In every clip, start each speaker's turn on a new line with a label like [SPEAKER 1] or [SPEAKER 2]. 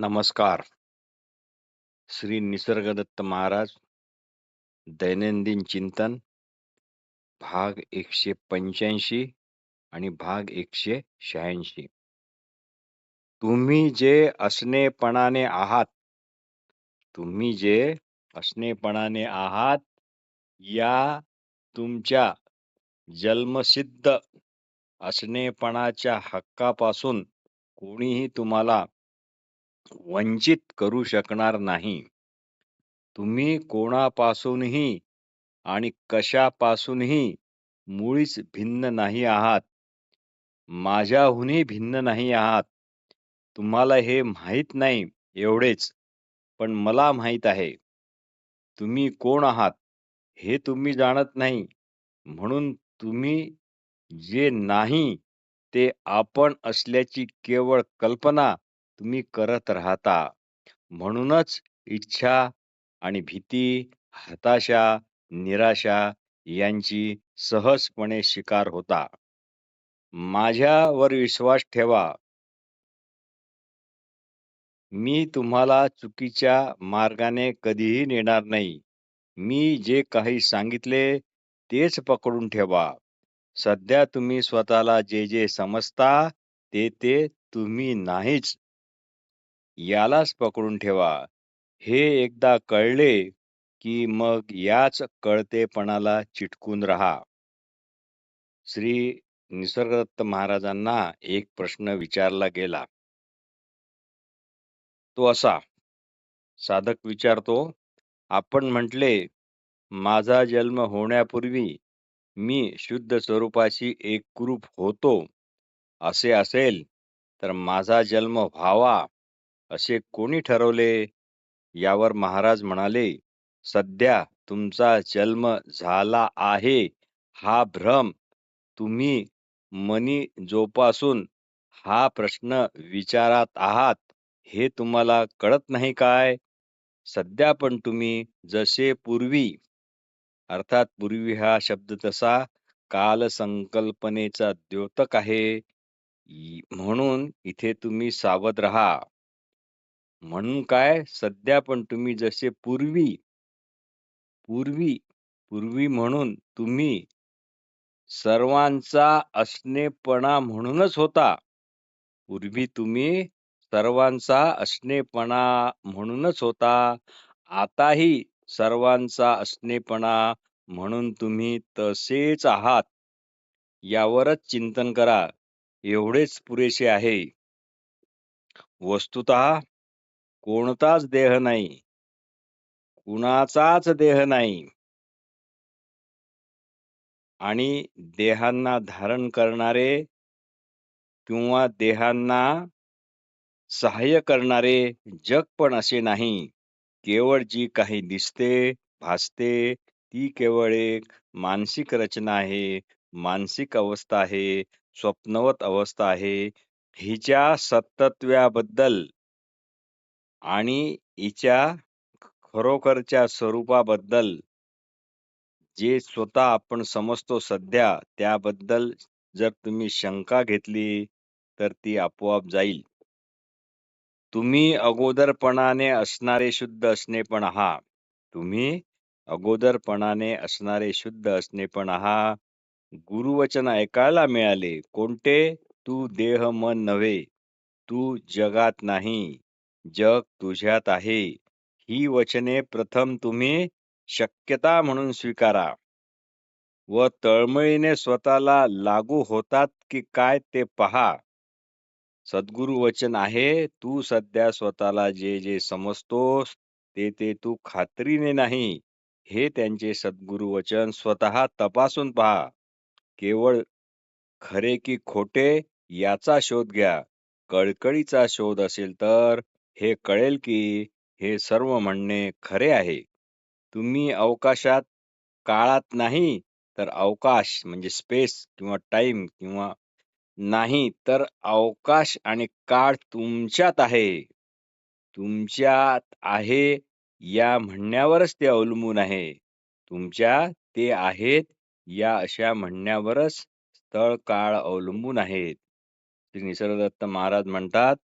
[SPEAKER 1] नमस्कार. श्री निसर्गदत्त महाराज दैनंदिन चिंतन भाग 185 आणि भाग 186. तुम्ही जे असणेपणाने आहात, तुम्ही जे असणेपणाने आहात, या तुमच्या जन्मसिद्ध असणेपणाच्या हक्कापासून कोणीही तुम्हाला वंचित करू शकणार नाही. तुम्ही कोणापासूनही आणि कशापासूनही मुळीच भिन्न नाही आहात. माझ्याहूनही भिन्न नाही आहात. तुम्हाला हे माहीत नाही एवढेच, पण मला माहीत आहे. तुम्ही कोण आहात हे तुम्ही जाणत नाही, म्हणून तुम्ही जे नाही ते आपण असल्याची केवळ कल्पना तुम्ही करत राहता. म्हणूनच इच्छा आणि भीती, हताशा, निराशा यांची सहजपणे शिकार होता. माझ्यावर विश्वास ठेवा. मी तुम्हाला चुकीच्या मार्गाने कधीही नेणार नाही. मी जे काही सांगितले तेच पकडून ठेवा. सध्या तुम्ही स्वतःला जे जे समजता ते तुम्ही नाहीच. यालाच पकडून ठेवा. हे एकदा कळले की मग याच कळतेपणाला चिटकून राहा. श्री निसर्गदत्त महाराजांना एक प्रश्न विचारला गेला. तो असा, साधक विचारतो, आपण म्हटले, माझा जन्म होण्यापूर्वी मी शुद्ध स्वरूपाची एकरूप होतो. असे असेल तर माझा जन्म व्हावा असे कोणी ठरवले? यावर महाराज म्हणाले, सध्या तुमचा जन्म झाला आहे हा भ्रम तुम्ही मनी जोपासून हा प्रश्न विचारात आहात हे तुम्हाला कळत नाही काय? सध्या पण तुम्ही जसे पूर्वी, अर्थात पूर्वी हा शब्द तसा कालसंकल्पनेचा द्योतक आहे. म्हणून इथे तुम्ही सावध राहा. म्हणून काय, सध्या पण तुम्ही जसे पूर्वी पूर्वी पूर्वी म्हणून तुम्ही सर्वांचा असणेपणा म्हणूनच होता. पूर्वी तुम्ही सर्वांचा असणेपणा म्हणूनच होता. आताही सर्वांचा असणेपणा म्हणून तुम्ही तसेच आहात. यावरच चिंतन करा. एवढेच पुरेसे आहे. वस्तुतः कोणताच देह नाही, कुणाचाच देह नाही आणि देहांना धारण करणारे किंवा देहांना सहाय्य करणारे जग पण असे नाही. केवळ जी काही दिसते, भासते ती केवळ एक मानसिक रचना आहे, मानसिक अवस्था आहे, स्वप्नवत अवस्था आहे. हिच्या सत्तत्व्याबद्दल आणि हिच्या खरोखरच्या स्वरूपाबद्दल जे स्वतः आपण समजतो सध्या, त्याबद्दल जर तुम्ही शंका घेतली तर ती आपोआप जाईल. तुम्ही अगोदरपणाने असणारे शुद्ध असणेपण आहात. तुम्ही अगोदरपणाने असणारे शुद्ध असणेपण आहात. गुरुवचन ऐकायला मिळाले. कोणते? तू देह मन नव्हे. तू जगात नाही. जग तुझ्यात आहे. ही वचने प्रथम तुम्ही शक्यता म्हणून स्वीकारा व तळमळीने स्वतःला लागू होतात की काय ते पहा. सद्गुरु वचन आहे, तू सध्या स्वतःला जे जे समजतोस ते तू खात्रीने नाही. हे त्यांचे सद्गुरु वचन स्वतः तपासून पहा. केवळ खरे की खोटे याचा शोध घ्या. कळकळीचा शोध असेल तर हे कळेल की हे सर्व म्हणणे खरे आहे. तुम्ही अवकाशात काळात नाही तर अवकाश म्हणजे स्पेस किंवा टाइम किंवा नाही तर अवकाश आणि काळ तुमच्यात आहे. तुमच्यात आहे या म्हणण्यावरच ते अवलंबून आहे. तुमच्या ते आहेत या अशा म्हणण्यावरच स्थळ काळ अवलंबून आहेत. श्री निसर्गदत्त महाराज म्हणतात,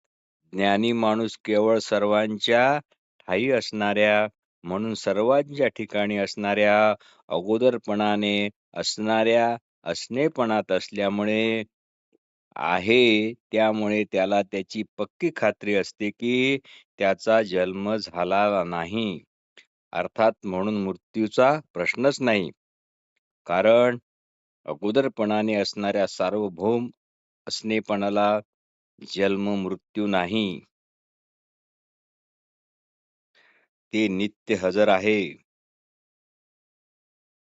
[SPEAKER 1] ज्ञानी माणूस केवळ सर्वांच्या ठायी असणाऱ्या, म्हणून सर्वांच्या ठिकाणी असणाऱ्या, अगोदरपणाने असणाऱ्या असणेपणात असल्यामुळे आहे, त्यामुळे त्याला त्याची पक्की खात्री असते की त्याचा जन्म झाला नाही. अर्थात म्हणून मृत्यूचा प्रश्नच नाही. कारण अगोदरपणाने असणाऱ्या सार्वभौम असणेपणाला जन्म मृत्यू नाही. ते नित्य हजर आहे.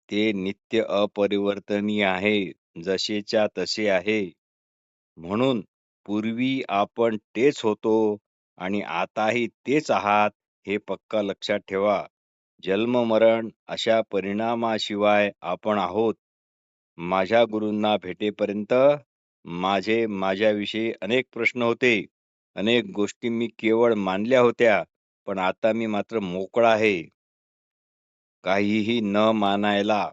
[SPEAKER 1] ते नित्य अपरिवर्तनीय आहे, जसेच्या तसे आहे. म्हणून पूर्वी आपण तेच होतो आणि आताही तेच आहात, हे पक्का लक्षात ठेवा. जन्म मरण अशा परिणामाशिवाय आपण आहोत. माझ्या गुरूंना भेटेपर्यंत माझ्याविषयी अनेक प्रश्न होते. अनेक गोष्टी मी केवळ मानल्या होत्या, पण आता मी मात्र मोकळा आहे काहीही न मानायला.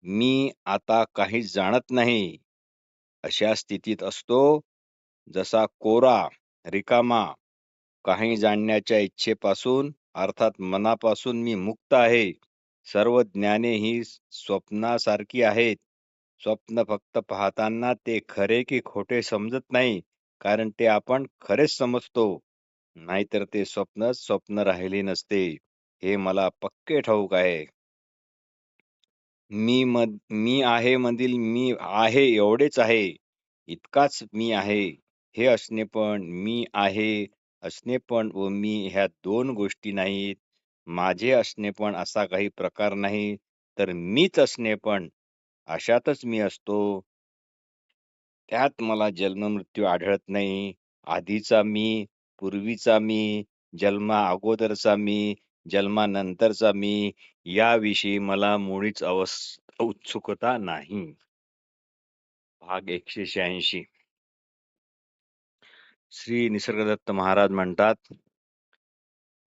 [SPEAKER 1] मी आता काहीच जाणत नाही, अशा स्थितीत असतो. जसा कोरा, रिकामा, काही जाणण्याच्या इच्छेपासून अर्थात मनापासून मी मुक्त आहे. सर्व ज्ञाने ही स्वप्नासारखी आहेत. स्वप्न फक्त पाहताना ते खरे की खोटे समजत नाही, कारण ते आपण खरेच समजतो. नाहीतर ते स्वप्नच स्वप्न राहिले नसते, हे मला पक्के ठाऊक आहे. मी आहे मधील मी आहे एवढेच आहे, इतकाच मी आहे. हे असणेपण, मी आहे असणेपण व मी ह्या दोन गोष्टी नाहीत. माझे असणेपण असा काही प्रकार नाही, तर मीच असणेपण अशातच मी असतो. त्यात मला जन्ममृत्यू आढळत नाही. आधीचा मी, पूर्वीचा मी, जन्मा अगोदरचा मी, जन्मानंतरचा मी, याविषयी मला मुळीच उत्सुकता नाही. भाग 186. श्री निसर्गदत्त महाराज म्हणतात,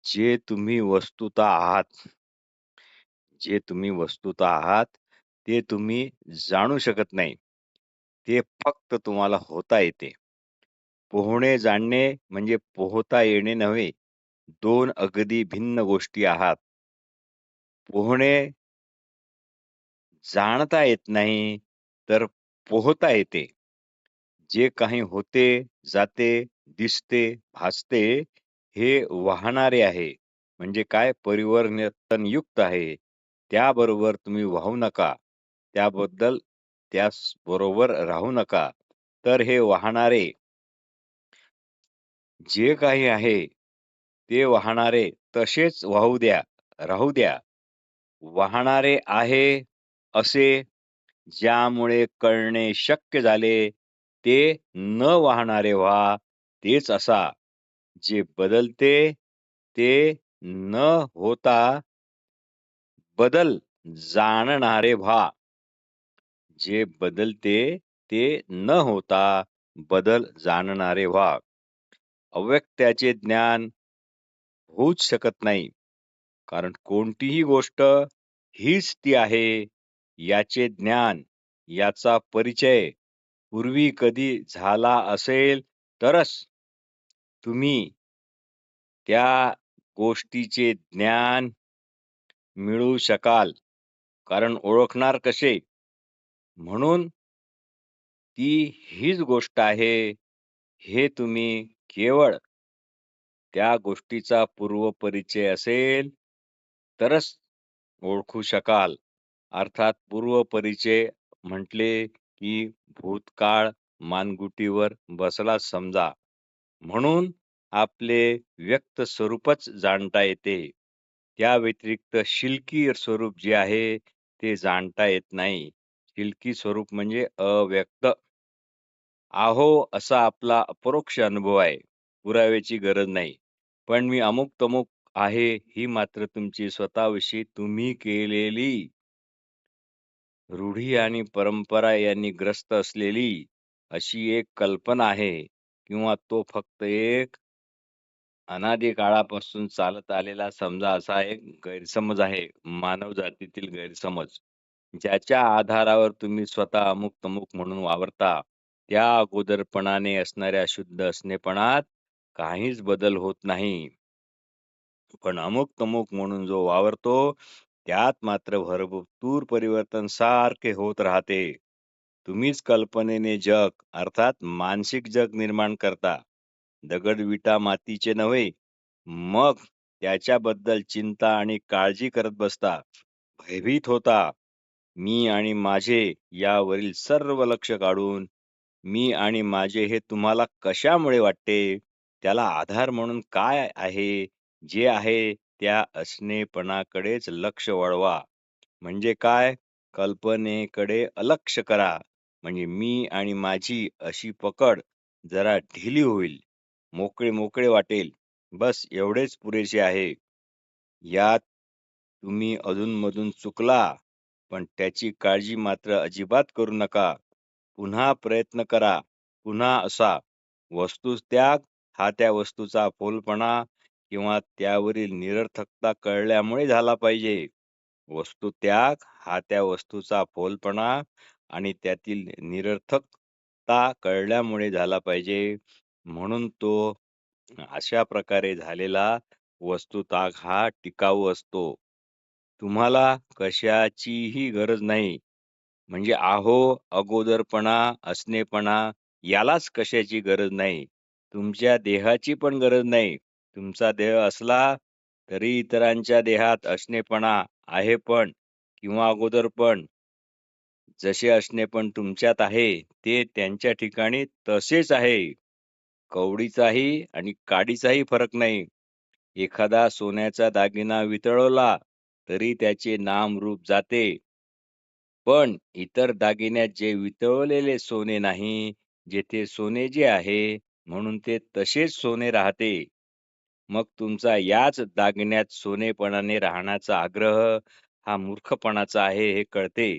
[SPEAKER 1] जे तुम्ही वस्तुतः आहात, ते तुम्ही जाणू शकत नाही. ते फक्त तुम्हाला होता येते. पोहणे जाणणे म्हणजे पोहता येणे नव्हे. दोन अगदी भिन्न गोष्टी आहात. पोहणे जाणता येत नाही, तर पोहता येते. जे काही होते, जाते, दिसते, भासते, हे वाहणारे आहे. म्हणजे काय? परिवर्तनयुक्त आहे. त्याबरोबर तुम्ही वाहू नका. त्याचबरोबर राहू नका. तर हे वाहणारे जे काही आहे, ते वाहणारे तसेच वाहू द्या, राहू द्या. वाहणारे आहे असे ज्यामुळे कळणे शक्य झाले, ते न वाहणारे व्हा. तेच असा जे बदलते, ते न होता बदल जाणणारे व्हा. जे बदलते, ते न होता बदल जाणणारे व्हा. अव्यक्ताचे ज्ञान होऊच शकत नाही. कारण कोणतीही गोष्ट हीच ती आहे, याचे ज्ञान, याचा परिचय पूर्वी कधी झाला असेल, तरच तुम्ही त्या गोष्टीचे ज्ञान मिळवू शकाल. कारण ओळखणार कसे? म्हणून ती हीच गोष्ट आहे, हे तुम्ही केवळ त्या गोष्टीचा पूर्वपरिचय असेल, तरच ओळखू शकाल. अर्थात पूर्वपरिचय म्हटले की भूतकाळ मानगुटीवर बसला समजा. म्हणून आपले व्यक्त स्वरूपच जाणता येते. त्या व्यतिरिक्त शिल्की स्वरूप जे आहे, ते जाणता येत नाही. शिल्की स्वरूप म्हणजे अव्यक्त. आहो असा आपला अपरोक्ष अनुभव आहे. पुराव्याची गरज नाही. पण मी अमुक तमुक आहे, ही मात्र तुमची स्वतःविषयी तुम्ही केलेली रूढी आणि परंपरा यांनी ग्रस्त असलेली अशी एक कल्पना आहे, किंवा तो फक्त एक अनादी काळापासून चालत आलेला समजा असा एक गैरसमज आहे, मानव जातीतील गैरसमज. ज्याच्या आधारावर तुम्ही स्वतः अमुक तमुक म्हणून वावरता. त्या अगोदरपणाने असणाऱ्या शुद्ध असणेपणात काहीच बदल होत नाही. पण अमुक-तमुक म्हणून जो वावरतो, त्यात मात्र भरपूर परिवर्तन सारखे होत राहते. तुम्हीच कल्पनेने जग अर्थात मानसिक जग निर्माण करता. दगड, विटा, मातीचे नव्हे. मग त्याच्याबद्दल चिंता आणि काळजी करत बसता. भयभीत होता. मी आणि माझे यावरील सर्व लक्ष काढून मी आणि माझे हे तुम्हाला कशामुळे वाटते? त्याला आधार म्हणून काय आहे? जे आहे त्या असणेपणाकडेच लक्ष वळवा. म्हणजे काय? कल्पनेकडे अलक्ष करा. म्हणजे मी आणि माझी अशी पकड जरा ढिली होईल. मोकळे मोकळे वाटेल. बस एवढेच पुरेसे आहे. यात तुम्ही अधूनमधून चुकला, पण त्याची काळजी मात्र अजिबात करू नका. पुन्हा प्रयत्न करा. पुन्हा असा. वस्तुत्याग हा त्या वस्तूचा फोलपणा किंवा त्यावरील निरर्थकता कळल्यामुळे झाला पाहिजे. वस्तुत्याग हा त्या वस्तूचा फोलपणा आणि त्यातील निरर्थकता कळल्यामुळे झाला पाहिजे. म्हणून तो अशा प्रकारे झालेला वस्तुत्याग हा टिकाऊ असतो. तुम्हाला कशाचीही गरज नाही. म्हणजे अगोदरपणा, असणेपणा यालाच कशाची गरज नाही. तुमच्या देहाची पण गरज नाही. तुमचा देह असला तरी इतरांच्या देहात असणेपणा आहे पण किंवा अगोदरपण जसे असणेपण तुमच्यात आहे, ते त्यांच्या ठिकाणी तसेच आहे. कवडीचाही आणि काडीचाही फरक नाही. एखादा सोन्याचा दागिना वितळवला तरी त्याचे नाम रूप जाते. पण इतर दागिन्यात जे वितळवलेले सोने नाही, जेथे सोने जे आहे, म्हणून ते तसेच सोने राहते. मग तुमचा याच दागिन्यात सोनेपणाने राहण्याचा आग्रह हा मूर्खपणाचा आहे हे कळते.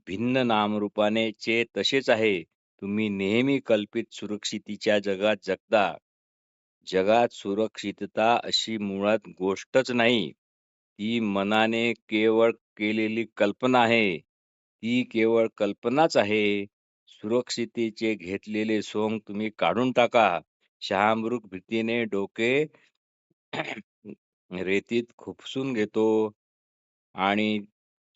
[SPEAKER 1] भिन्न नामरूपाने चे तसेच आहे. तुम्ही नेहमी कल्पित सुरक्षितीच्या जगात जगता. जगात सुरक्षितता अशी मुळात गोष्टच नाही. ती मनाने केवळ केलेली कल्पना आहे. ती केवळ कल्पनाच आहे. सुरक्षिततेचे घेतलेले सोंग तुम्ही काढून टाका. शहामृग भीतीने डोके रेतीत खुपसून घेतो आणि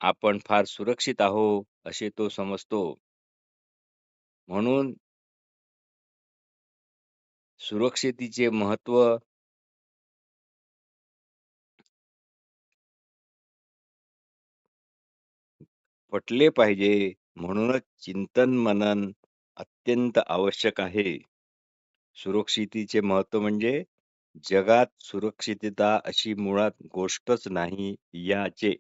[SPEAKER 1] आपण फार सुरक्षित आहो असे तो समजतो. म्हणून सुरक्षितेचे महत्त्व पटले पाहिजे. म्हणूनच चिंतन मनन अत्यंत आवश्यक आहे. सुरक्षितेचे महत्त्व म्हणजे जगात सुरक्षितता अशी मुळात गोष्टच नाही याचे